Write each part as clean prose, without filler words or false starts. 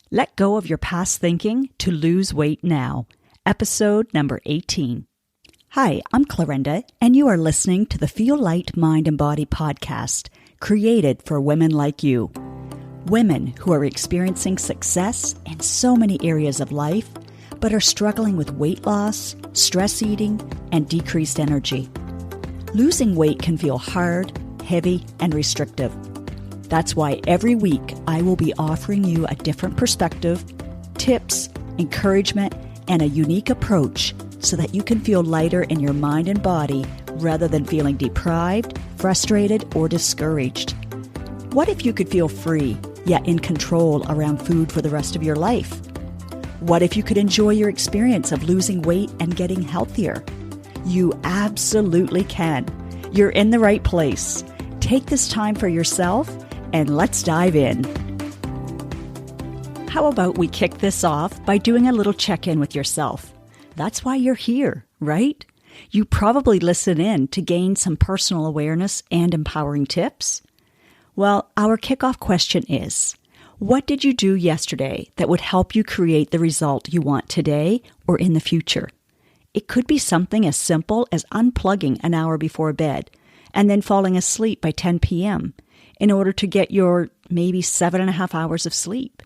Let go of your past thinking to lose weight now. Episode number 18. Hi, I'm Clarinda, and you are listening to the Feel Light Mind and Body podcast, created for women like you. Women who are experiencing success in so many areas of life, but are struggling with weight loss, stress eating, and decreased energy. Losing weight can feel hard, heavy, and restrictive. That's why every week I will be offering you a different perspective, tips, encouragement, and a unique approach so that you can feel lighter in your mind and body rather than feeling deprived, frustrated, or discouraged. What if you could feel free, yet in control around food for the rest of your life? What if you could enjoy your experience of losing weight and getting healthier? You absolutely can. You're in the right place. Take this time for yourself and let's dive in. How about we kick this off by doing a little check-in with yourself? That's why you're here, right? You probably listen in to gain some personal awareness and empowering tips. Well, our kickoff question is, what did you do yesterday that would help you create the result you want today or in the future? It could be something as simple as unplugging an hour before bed and then falling asleep by 10 p.m. in order to get your maybe 7.5 hours of sleep.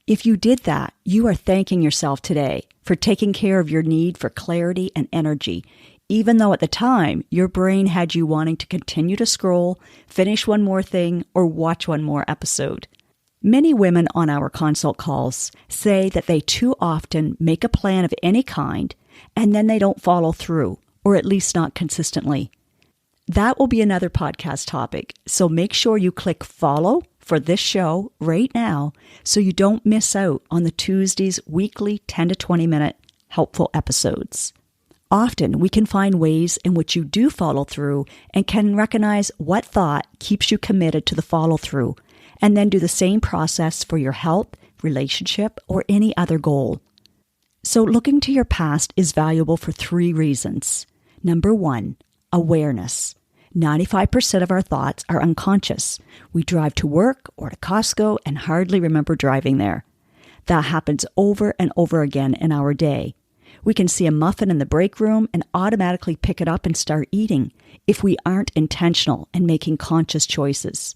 If you did that, you are thanking yourself today for taking care of your need for clarity and energy, even though at the time your brain had you wanting to continue to scroll, finish one more thing, or watch one more episode. Many women on our consult calls say that they too often make a plan of any kind and then they don't follow through, or at least not consistently. That will be another podcast topic, so make sure you click follow for this show right now so you don't miss out on the Tuesday's weekly 10 to 20 minute helpful episodes. Often we can find ways in which you do follow through and can recognize what thought keeps you committed to the follow through, and then do the same process for your health, relationship, or any other goal. So looking to your past is valuable for 3 reasons. Number 1, awareness. 95% of our thoughts are unconscious. We drive to work or to Costco and hardly remember driving there. That happens over and over again in our day. We can see a muffin in the break room and automatically pick it up and start eating if we aren't intentional and making conscious choices.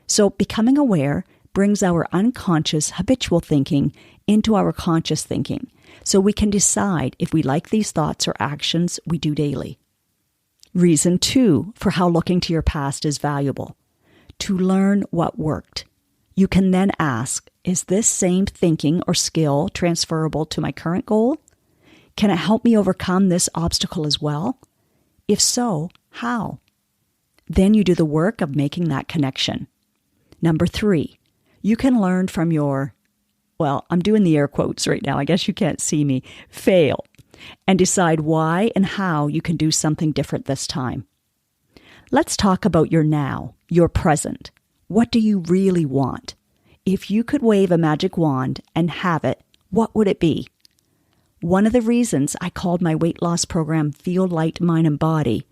So becoming aware brings our unconscious habitual thinking into our conscious thinking, so we can decide if we like these thoughts or actions we do daily. Reason 2 for how looking to your past is valuable: to learn what worked. You can then ask, is this same thinking or skill transferable to my current goal? Can it help me overcome this obstacle as well? If so, how? Then you do the work of making that connection. Number 3, you can learn from your, I'm doing the air quotes right now, I guess you can't see me, fail, and decide why and how you can do something different this time. Let's talk about your now, your present. What do you really want? If you could wave a magic wand and have it, what would it be? One of the reasons I called my weight loss program Feel Light Mind and Body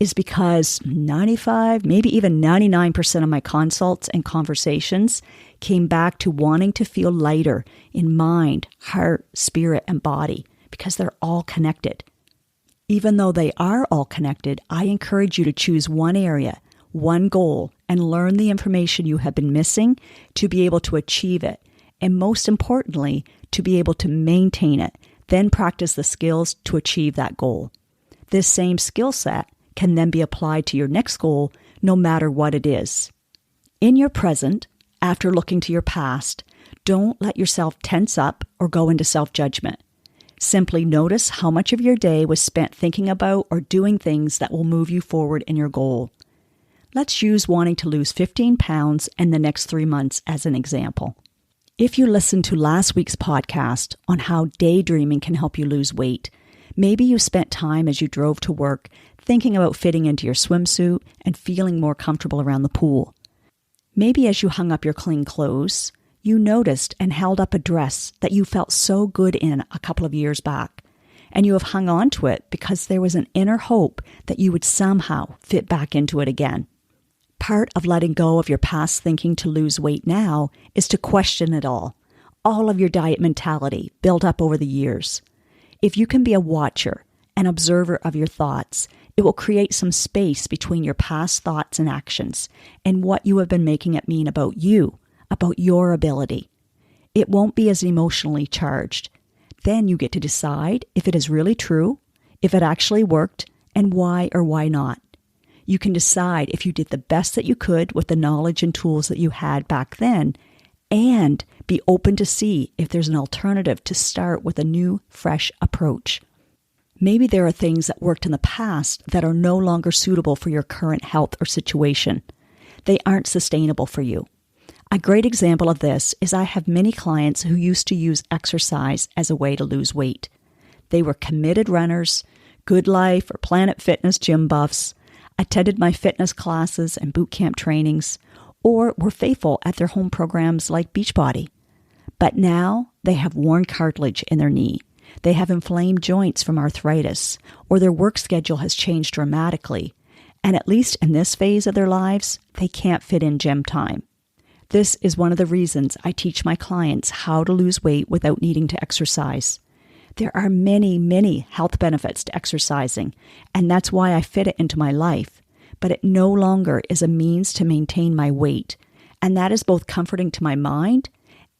is because 95, maybe even 99% of my consults and conversations came back to wanting to feel lighter in mind, heart, spirit, and body, because they're all connected. Even though they are all connected, I encourage you to choose one area, one goal, and learn the information you have been missing to be able to achieve it, and most importantly, to be able to maintain it, then practice the skills to achieve that goal. This same skill set can then be applied to your next goal, no matter what it is. In your present, after looking to your past, don't let yourself tense up or go into self-judgment. Simply notice how much of your day was spent thinking about or doing things that will move you forward in your goal. Let's use wanting to lose 15 pounds in the next 3 months as an example. If you listened to last week's podcast on how daydreaming can help you lose weight, maybe you spent time as you drove to work thinking about fitting into your swimsuit and feeling more comfortable around the pool. Maybe as you hung up your clean clothes, you noticed and held up a dress that you felt so good in a couple of years back, and you have hung on to it because there was an inner hope that you would somehow fit back into it again. Part of letting go of your past thinking to lose weight now is to question it all. all of your diet mentality built up over the years. If you can be a watcher, an observer of your thoughts, it will create some space between your past thoughts and actions and what you have been making it mean about you, about your ability. It won't be as emotionally charged. Then you get to decide if it is really true, if it actually worked, and why or why not. You can decide if you did the best that you could with the knowledge and tools that you had back then, and be open to see if there's an alternative to start with a new, fresh approach. Maybe there are things that worked in the past that are no longer suitable for your current health or situation. They aren't sustainable for you. A great example of this is I have many clients who used to use exercise as a way to lose weight. They were committed runners, Good Life or Planet Fitness gym buffs, attended my fitness classes and boot camp trainings, or were faithful at their home programs like Beachbody. But now they have worn cartilage in their knee. They have inflamed joints from arthritis, or their work schedule has changed dramatically. And at least in this phase of their lives, they can't fit in gym time. This is one of the reasons I teach my clients how to lose weight without needing to exercise. There are many, many health benefits to exercising, and that's why I fit it into my life. But it no longer is a means to maintain my weight, and that is both comforting to my mind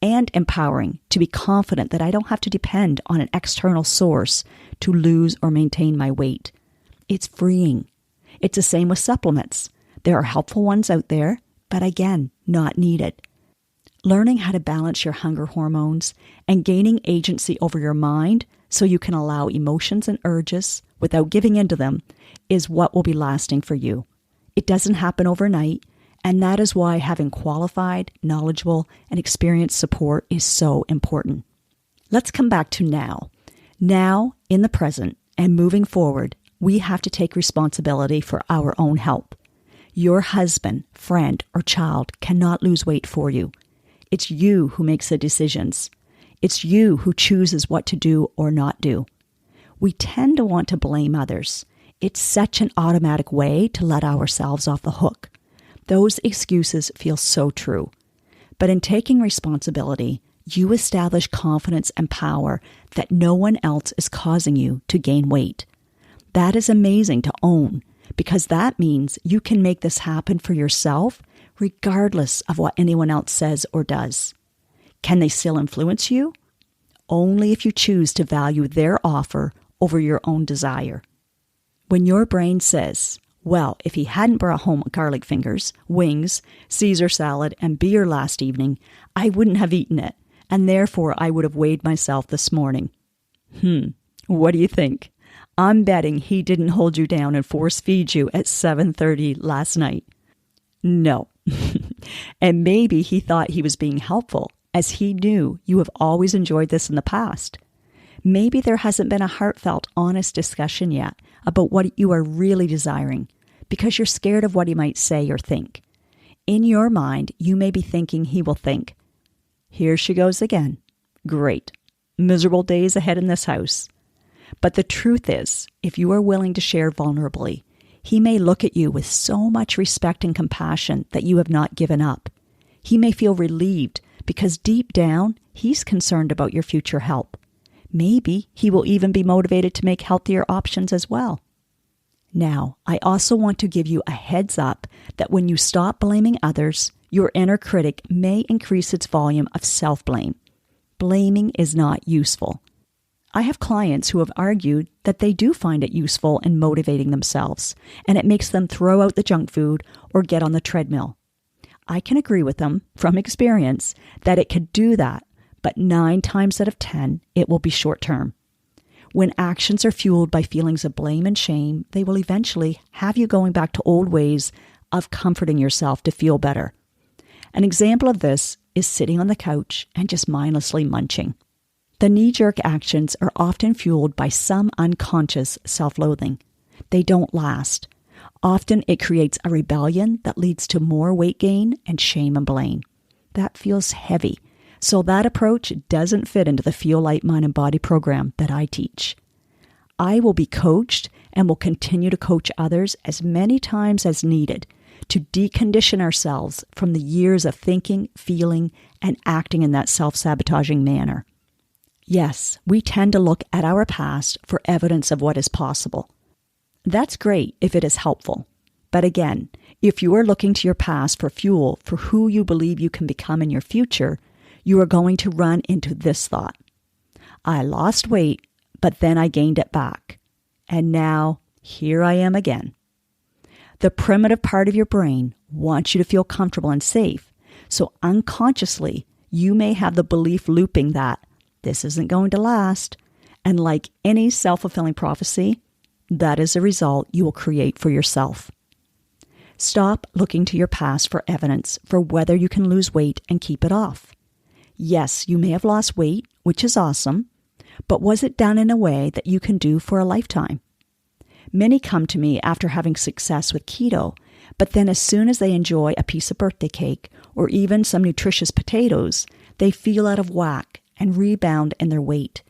and empowering to be confident that I don't have to depend on an external source to lose or maintain my weight. It's freeing. It's the same with supplements. There are helpful ones out there, but again, not needed. Learning how to balance your hunger hormones and gaining agency over your mind so you can allow emotions and urges without giving in to them is what will be lasting for you. It doesn't happen overnight, and that is why having qualified, knowledgeable, and experienced support is so important. Let's come back to now. Now, in the present, and moving forward, we have to take responsibility for our own health. Your husband, friend, or child cannot lose weight for you. It's you who makes the decisions. It's you who chooses what to do or not do. We tend to want to blame others. It's such an automatic way to let ourselves off the hook. Those excuses feel so true. But in taking responsibility, you establish confidence and power that no one else is causing you to gain weight. That is amazing to own, because that means you can make this happen for yourself regardless of what anyone else says or does. Can they still influence you? Only if you choose to value their offer over your own desire. When your brain says, well, if he hadn't brought home garlic fingers, wings, Caesar salad, and beer last evening, I wouldn't have eaten it, and therefore I would have weighed myself this morning. What do you think? I'm betting he didn't hold you down and force feed you at 7:30 last night. No. And maybe he thought he was being helpful, as he knew you have always enjoyed this in the past. Maybe there hasn't been a heartfelt, honest discussion yet about what you are really desiring, because you're scared of what he might say or think. In your mind, you may be thinking he will think, here she goes again. Great. Miserable days ahead in this house. But the truth is, if you are willing to share vulnerably, he may look at you with so much respect and compassion that you have not given up. He may feel relieved because deep down, he's concerned about your future health. Maybe he will even be motivated to make healthier options as well. Now, I also want to give you a heads up that when you stop blaming others, your inner critic may increase its volume of self-blame. Blaming is not useful. I have clients who have argued that they do find it useful in motivating themselves, and it makes them throw out the junk food or get on the treadmill. I can agree with them, from experience, that it could do that, but 9 times out of 10, it will be short-term. When actions are fueled by feelings of blame and shame, they will eventually have you going back to old ways of comforting yourself to feel better. An example of this is sitting on the couch and just mindlessly munching. The knee-jerk actions are often fueled by some unconscious self-loathing. They don't last. Often it creates a rebellion that leads to more weight gain and shame and blame. That feels heavy. So that approach doesn't fit into the Feel Light, Mind, and Body program that I teach. I will be coached and will continue to coach others as many times as needed to decondition ourselves from the years of thinking, feeling, and acting in that self-sabotaging manner. Yes, we tend to look at our past for evidence of what is possible. That's great if it is helpful. But again, if you are looking to your past for fuel for who you believe you can become in your future, you are going to run into this thought. I lost weight, but then I gained it back. And now, here I am again. The primitive part of your brain wants you to feel comfortable and safe. So unconsciously, you may have the belief looping that this isn't going to last. And like any self-fulfilling prophecy, that is a result you will create for yourself. Stop looking to your past for evidence for whether you can lose weight and keep it off. Yes, you may have lost weight, which is awesome, but was it done in a way that you can do for a lifetime? Many come to me after having success with keto, but then as soon as they enjoy a piece of birthday cake or even some nutritious potatoes, they feel out of whack and rebound in their weight.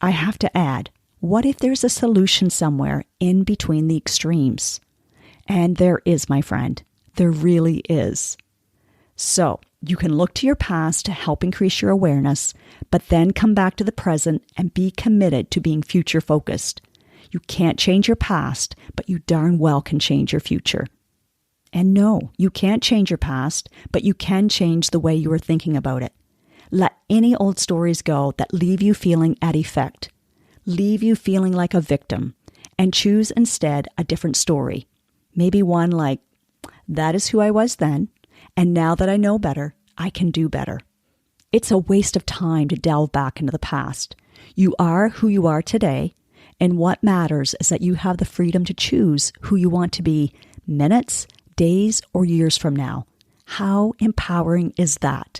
I have to add, what if there's a solution somewhere in between the extremes? And there is, my friend. There really is. So, you can look to your past to help increase your awareness, but then come back to the present and be committed to being future-focused. You can't change your past, but you darn well can change your future. And no, you can't change your past, but you can change the way you are thinking about it. Let any old stories go that leave you feeling at effect, leave you feeling like a victim, and choose instead a different story. Maybe one like, that is who I was then, and now that I know better, I can do better. It's a waste of time to delve back into the past. You are who you are today, and what matters is that you have the freedom to choose who you want to be minutes, days, or years from now. How empowering is that?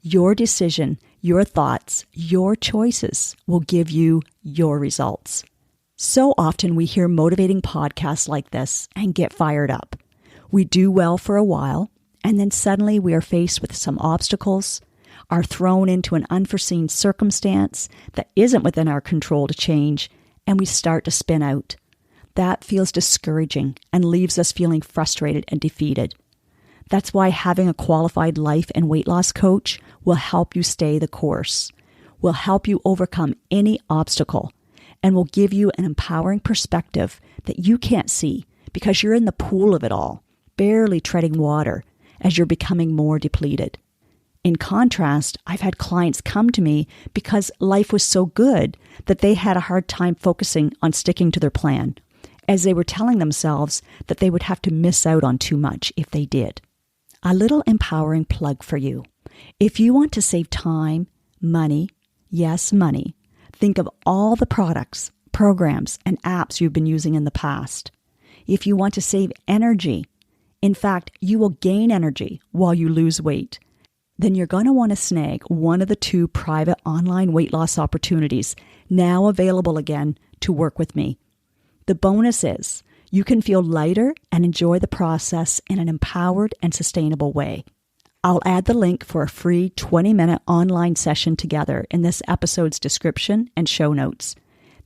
Your decision, your thoughts, your choices will give you your results. So often we hear motivating podcasts like this and get fired up. We do well for a while, and then suddenly we are faced with some obstacles, are thrown into an unforeseen circumstance that isn't within our control to change, and we start to spin out. That feels discouraging and leaves us feeling frustrated and defeated. That's why having a qualified life and weight loss coach will help you stay the course, will help you overcome any obstacle, and will give you an empowering perspective that you can't see because you're in the pool of it all, barely treading water as you're becoming more depleted. In contrast, I've had clients come to me because life was so good that they had a hard time focusing on sticking to their plan, as they were telling themselves that they would have to miss out on too much if they did. A little empowering plug for you. If you want to save time, money, yes, money, think of all the products, programs, and apps you've been using in the past. If you want to save energy, in fact, you will gain energy while you lose weight, then you're going to want to snag one of the 2 private online weight loss opportunities now available again to work with me. The bonus is you can feel lighter and enjoy the process in an empowered and sustainable way. I'll add the link for a free 20-minute online session together in this episode's description and show notes.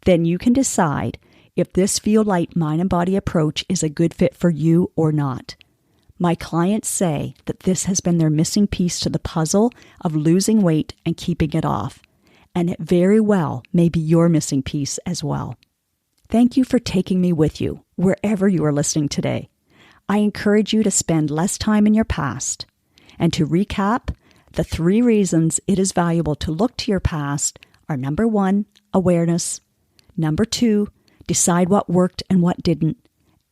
Then you can decide if this Feel Light Mind and Body approach is a good fit for you or not. My clients say that this has been their missing piece to the puzzle of losing weight and keeping it off, and it very well may be your missing piece as well. Thank you for taking me with you wherever you are listening today. I encourage you to spend less time in your past. And to recap, the 3 reasons it is valuable to look to your past are 1, awareness, 2, decide what worked and what didn't,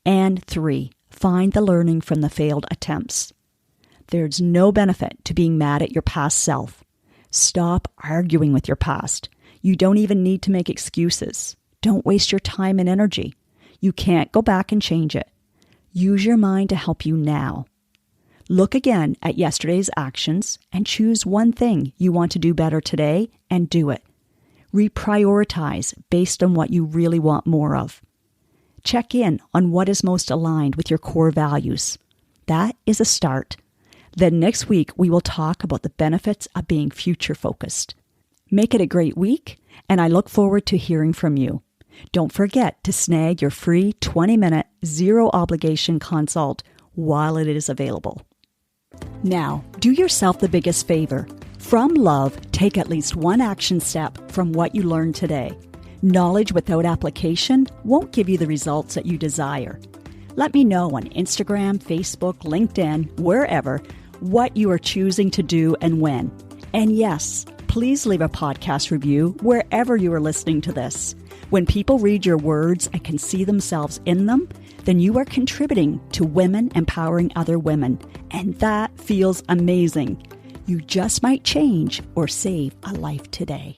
and 3, find the learning from the failed attempts. There's no benefit to being mad at your past self. Stop arguing with your past. You don't even need to make excuses. Don't waste your time and energy. You can't go back and change it. Use your mind to help you now. Look again at yesterday's actions and choose one thing you want to do better today and do it. Reprioritize based on what you really want more of. Check in on what is most aligned with your core values. That is a start. Then next week, we will talk about the benefits of being future-focused. Make it a great week, and I look forward to hearing from you. Don't forget to snag your free 20-minute, zero-obligation consult while it is available. Now, do yourself the biggest favor. From love, take at least one action step from what you learned today. Knowledge without application won't give you the results that you desire. Let me know on Instagram, Facebook, LinkedIn, wherever, what you are choosing to do and when. And yes, please leave a podcast review wherever you are listening to this. When people read your words and can see themselves in them, then you are contributing to women empowering other women. And that feels amazing. You just might change or save a life today.